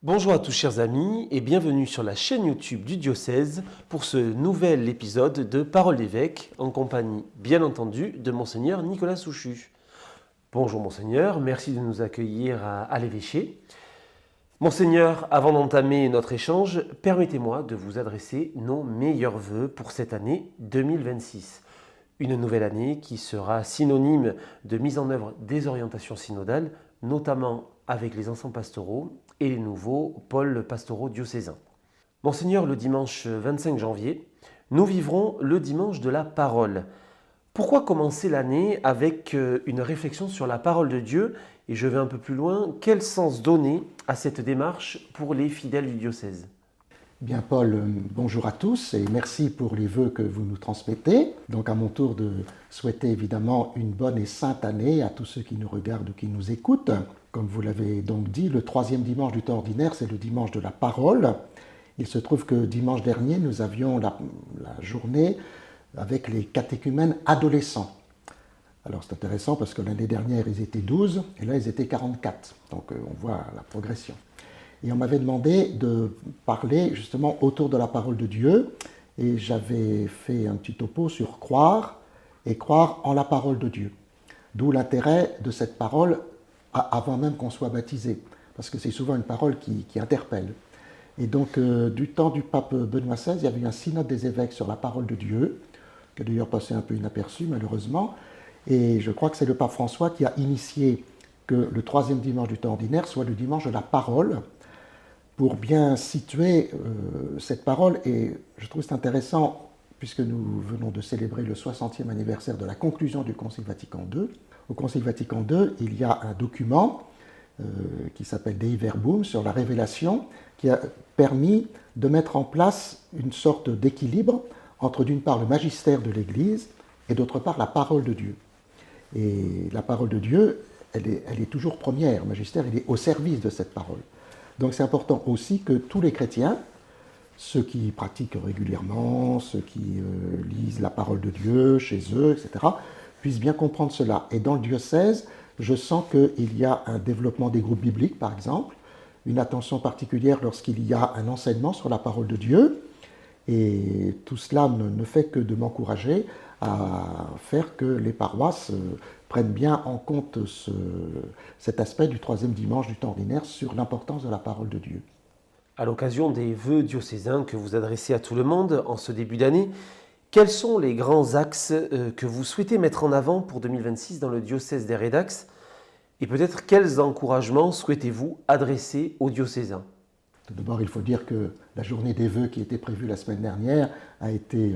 Bonjour à tous chers amis et bienvenue sur la chaîne YouTube du diocèse pour ce nouvel épisode de Parole d'évêque en compagnie bien entendu de Monseigneur Nicolas Souchu. Bonjour Monseigneur, merci de nous accueillir à l'évêché. Monseigneur, avant d'entamer notre échange, permettez-moi de vous adresser nos meilleurs vœux pour cette année 2026. Une nouvelle année qui sera synonyme de mise en œuvre des orientations synodales, notamment avec les enfants pastoraux et les nouveaux pôles pastoraux diocésains. Monseigneur, le dimanche 25 janvier, nous vivrons le dimanche de la parole. Pourquoi commencer l'année avec une réflexion sur la parole de Dieu? Et je vais un peu plus loin, quel sens donner à cette démarche pour les fidèles du diocèse? Bien Paul, bonjour à tous et merci pour les vœux que vous nous transmettez. Donc à mon tour de souhaiter évidemment une bonne et sainte année à tous ceux qui nous regardent ou qui nous écoutent. Comme vous l'avez donc dit, le troisième dimanche du temps ordinaire, c'est le dimanche de la parole. Il se trouve que dimanche dernier, nous avions la journée avec les catéchumènes adolescents. Alors c'est intéressant parce que l'année dernière, ils étaient 12 et là, ils étaient 44. Donc on voit la progression. Et on m'avait demandé de parler justement autour de la parole de Dieu. Et j'avais fait un petit topo sur croire et croire en la parole de Dieu. D'où l'intérêt de cette parole avant même qu'on soit baptisé. Parce que c'est souvent une parole qui interpelle. Et donc, du temps du pape Benoît XVI, il y avait eu un synode des évêques sur la parole de Dieu, qui a d'ailleurs passé un peu inaperçu malheureusement. Et je crois que c'est le pape François qui a initié que le troisième dimanche du temps ordinaire soit le dimanche de la parole, pour bien situer cette parole. Et je trouve c'est intéressant, puisque nous venons de célébrer le 60e anniversaire de la conclusion du Concile Vatican II. Au Concile Vatican II, il y a un document qui s'appelle Dei Verbum sur la révélation, qui a permis de mettre en place une sorte d'équilibre entre d'une part le magistère de l'Église et d'autre part la parole de Dieu. Et la parole de Dieu, elle est toujours première. Le magistère, il est au service de cette parole. Donc c'est important aussi que tous les chrétiens, ceux qui pratiquent régulièrement, ceux qui lisent la parole de Dieu chez eux, etc., puissent bien comprendre cela. Et dans le diocèse, je sens qu'il y a un développement des groupes bibliques, par exemple, une attention particulière lorsqu'il y a un enseignement sur la parole de Dieu. Et tout cela ne fait que de m'encourager à faire que les paroisses prennent bien en compte cet aspect du troisième dimanche du temps ordinaire sur l'importance de la parole de Dieu. À l'occasion des vœux diocésains que vous adressez à tout le monde en ce début d'année, quels sont les grands axes que vous souhaitez mettre en avant pour 2026 dans le diocèse des Rédax? Et peut-être quels encouragements souhaitez-vous adresser aux diocésains? Tout d'abord, il faut dire que la journée des vœux qui était prévue la semaine dernière a été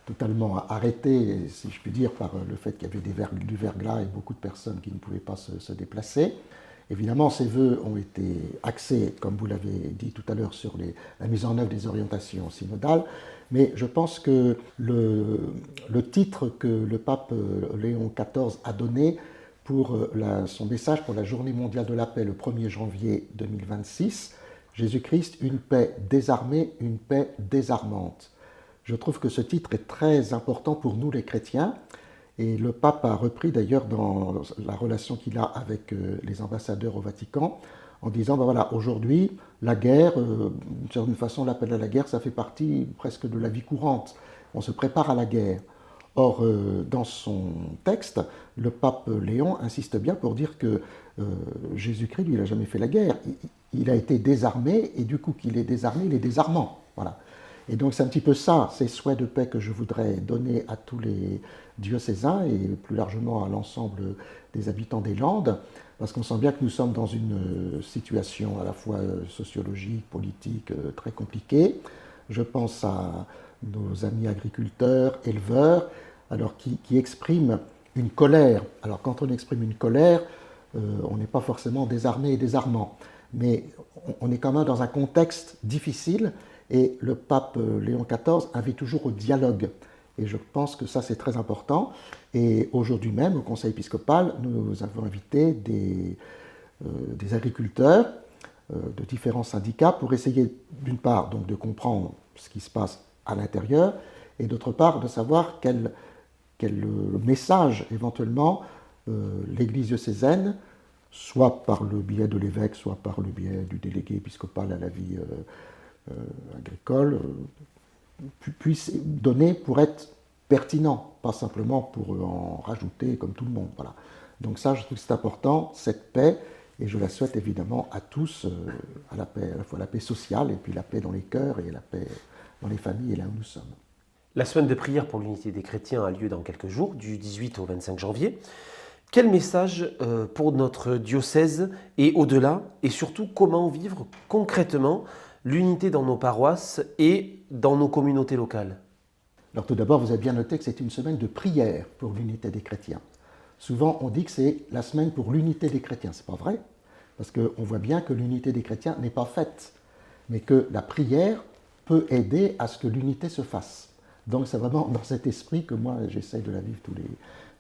totalement arrêtée, si je puis dire, par le fait qu'il y avait du verglas et beaucoup de personnes qui ne pouvaient pas se déplacer. Évidemment, ces vœux ont été axés, comme vous l'avez dit tout à l'heure, sur la mise en œuvre des orientations synodales, mais je pense que le titre que le pape Léon XIV a donné pour son message pour la Journée mondiale de la paix le 1er janvier 2026, Jésus-Christ, une paix désarmée, une paix désarmante. Je trouve que ce titre est très important pour nous les chrétiens, et le pape a repris d'ailleurs dans la relation qu'il a avec les ambassadeurs au Vatican, en disant, ben voilà, aujourd'hui, la guerre, d'une certaine façon, l'appel à la guerre, ça fait partie presque de la vie courante. On se prépare à la guerre. Or, dans son texte, le pape Léon insiste bien pour dire que Jésus-Christ, lui, il n'a jamais fait la guerre. Il a été désarmé, et du coup qu'il est désarmé, il est désarmant. Voilà. Et donc c'est un petit peu ça, ces souhaits de paix que je voudrais donner à tous les diocésains et plus largement à l'ensemble des habitants des Landes, parce qu'on sent bien que nous sommes dans une situation à la fois sociologique, politique, très compliquée. Je pense à nos amis agriculteurs, éleveurs, alors qui expriment une colère. Alors quand on exprime une colère, on n'est pas forcément désarmé et désarmant, mais on est quand même dans un contexte difficile, et le pape Léon XIV invite toujours au dialogue. Et je pense que ça, c'est très important. Et aujourd'hui même, au Conseil épiscopal, nous avons invité des agriculteurs de différents syndicats pour essayer, d'une part, donc, de comprendre ce qui se passe à l'intérieur, et d'autre part, de savoir quel message, éventuellement, l'Église diocésaine soit par le biais de l'évêque, soit par le biais du délégué épiscopal à la vie agricole, puisse donner pour être pertinent, pas simplement pour en rajouter comme tout le monde. Voilà. Donc ça, je trouve que c'est important, cette paix, et je la souhaite évidemment à tous, à la paix, à la fois la paix sociale, et puis la paix dans les cœurs, et la paix dans les familles, et là où nous sommes. La semaine de prière pour l'unité des chrétiens a lieu dans quelques jours, du 18 au 25 janvier. Quel message pour notre diocèse et au-delà, et surtout comment vivre concrètement l'unité dans nos paroisses et dans nos communautés locales? Alors tout d'abord, vous avez bien noté que c'est une semaine de prière pour l'unité des chrétiens. Souvent, on dit que c'est la semaine pour l'unité des chrétiens. Ce n'est pas vrai, parce qu'on voit bien que l'unité des chrétiens n'est pas faite, mais que la prière peut aider à ce que l'unité se fasse. Donc c'est vraiment dans cet esprit que moi, j'essaie de la vivre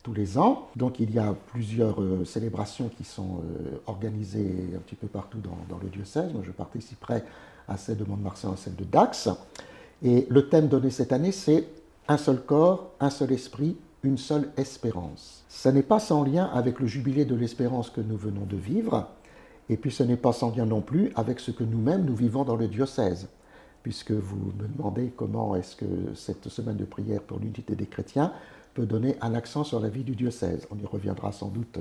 tous les ans. Donc il y a plusieurs célébrations qui sont organisées un petit peu partout dans le diocèse. Moi, je participerai à celle de Mont-de-Marsan, à celle de Dax. Et le thème donné cette année, c'est un seul corps, un seul esprit, une seule espérance. Ce n'est pas sans lien avec le jubilé de l'espérance que nous venons de vivre, et puis ce n'est pas sans lien non plus avec ce que nous-mêmes nous vivons dans le diocèse, puisque vous me demandez comment est-ce que cette semaine de prière pour l'unité des chrétiens peut donner un accent sur la vie du diocèse. On y reviendra sans doute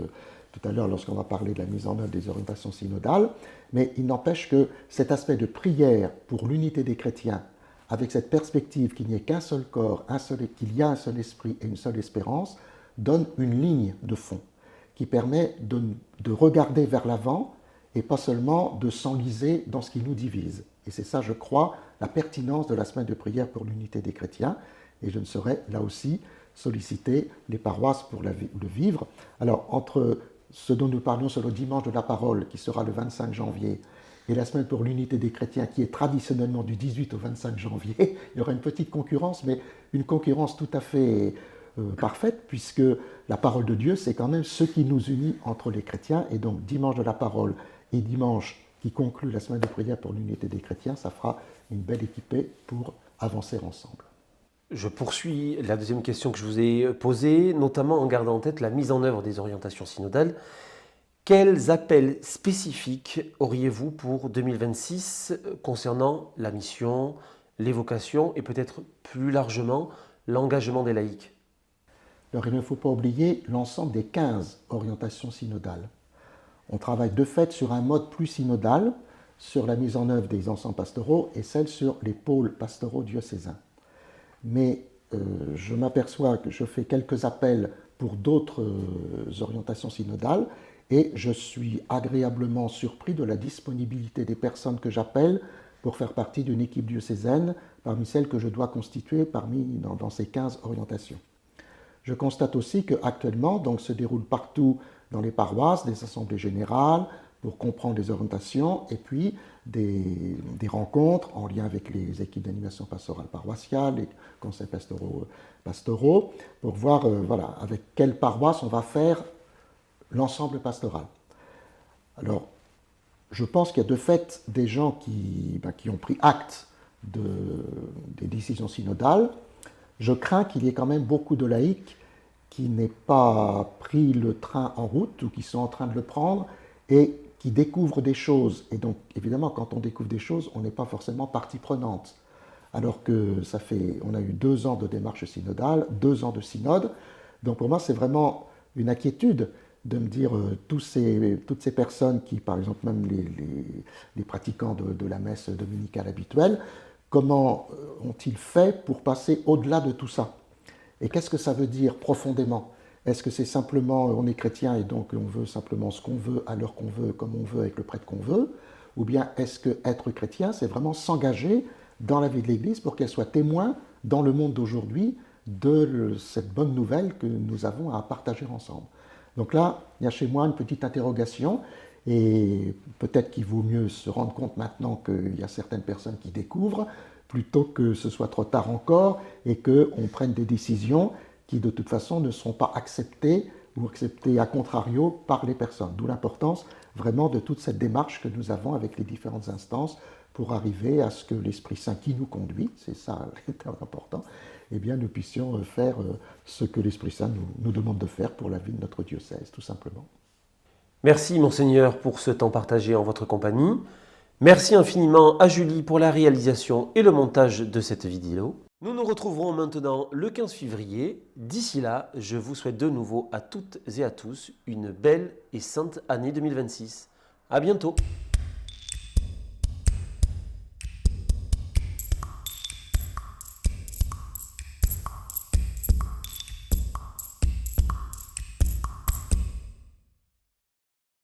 tout à l'heure lorsqu'on va parler de la mise en œuvre des orientations synodales, mais il n'empêche que cet aspect de prière pour l'unité des chrétiens, avec cette perspective qu'il n'y ait qu'un seul corps, qu'il y a un seul esprit et une seule espérance, donne une ligne de fond qui permet de regarder vers l'avant et pas seulement de s'enliser dans ce qui nous divise. Et c'est ça, je crois, la pertinence de la semaine de prière pour l'unité des chrétiens. Et je ne saurais, là aussi, solliciter les paroisses pour le vivre. Alors, entre ce dont nous parlions sur le dimanche de la parole, qui sera le 25 janvier, et la semaine pour l'unité des chrétiens, qui est traditionnellement du 18 au 25 janvier, il y aura une petite concurrence, mais une concurrence tout à fait parfaite, puisque la parole de Dieu, c'est quand même ce qui nous unit entre les chrétiens. Et donc, dimanche de la parole et dimanche qui conclut la semaine de prière pour l'unité des chrétiens, ça fera une belle équipée pour avancer ensemble. Je poursuis la deuxième question que je vous ai posée, notamment en gardant en tête la mise en œuvre des orientations synodales. Quels appels spécifiques auriez-vous pour 2026 concernant la mission, les vocations et peut-être plus largement l'engagement des laïcs? Alors il ne faut pas oublier l'ensemble des 15 orientations synodales. On travaille de fait sur un mode plus synodal, sur la mise en œuvre des ensembles pastoraux et celle sur les pôles pastoraux diocésains. Mais je m'aperçois que je fais quelques appels pour d'autres orientations synodales et je suis agréablement surpris de la disponibilité des personnes que j'appelle pour faire partie d'une équipe diocésaine parmi celles que je dois constituer dans ces 15 orientations. Je constate aussi qu'actuellement se déroulent partout dans les paroisses des assemblées générales pour comprendre les orientations et puis des rencontres en lien avec les équipes d'animation pastorale paroissiale, les conseils pastoraux pour voir avec quelle paroisse on va faire l'ensemble pastoral. Alors, je pense qu'il y a de fait des gens qui ont pris acte des décisions synodales. Je crains qu'il y ait quand même beaucoup de laïcs qui n'aient pas pris le train en route ou qui sont en train de le prendre et qui découvrent des choses. Et donc, évidemment, quand on découvre des choses, on n'est pas forcément partie prenante. Alors que on a eu 2 ans de démarche synodale, 2 ans de synode. Donc pour moi, c'est vraiment une inquiétude de me dire toutes ces personnes qui, par exemple, même les pratiquants de la messe dominicale habituelle, comment ont-ils fait pour passer au-delà de tout ça? Et qu'est-ce que ça veut dire profondément? Est-ce que c'est simplement, on est chrétien et donc on veut simplement ce qu'on veut, à l'heure qu'on veut, comme on veut, avec le prêtre qu'on veut? Ou bien est-ce que être chrétien, c'est vraiment s'engager dans la vie de l'Église pour qu'elle soit témoin dans le monde d'aujourd'hui de cette bonne nouvelle que nous avons à partager ensemble? Donc là, il y a chez moi une petite interrogation et peut-être qu'il vaut mieux se rendre compte maintenant qu'il y a certaines personnes qui découvrent plutôt que ce soit trop tard encore et qu'on prenne des décisions qui de toute façon ne seront pas acceptées ou acceptées à contrario par les personnes. D'où l'importance vraiment de toute cette démarche que nous avons avec les différentes instances pour arriver à ce que l'Esprit Saint qui nous conduit, c'est ça important, eh bien nous puissions faire ce que l'Esprit Saint nous demande de faire pour la vie de notre diocèse, tout simplement. Merci Monseigneur pour ce temps partagé en votre compagnie. Merci infiniment à Julie pour la réalisation et le montage de cette vidéo. Nous nous retrouverons maintenant le 15 février. D'ici là, je vous souhaite de nouveau à toutes et à tous une belle et sainte année 2026. À bientôt.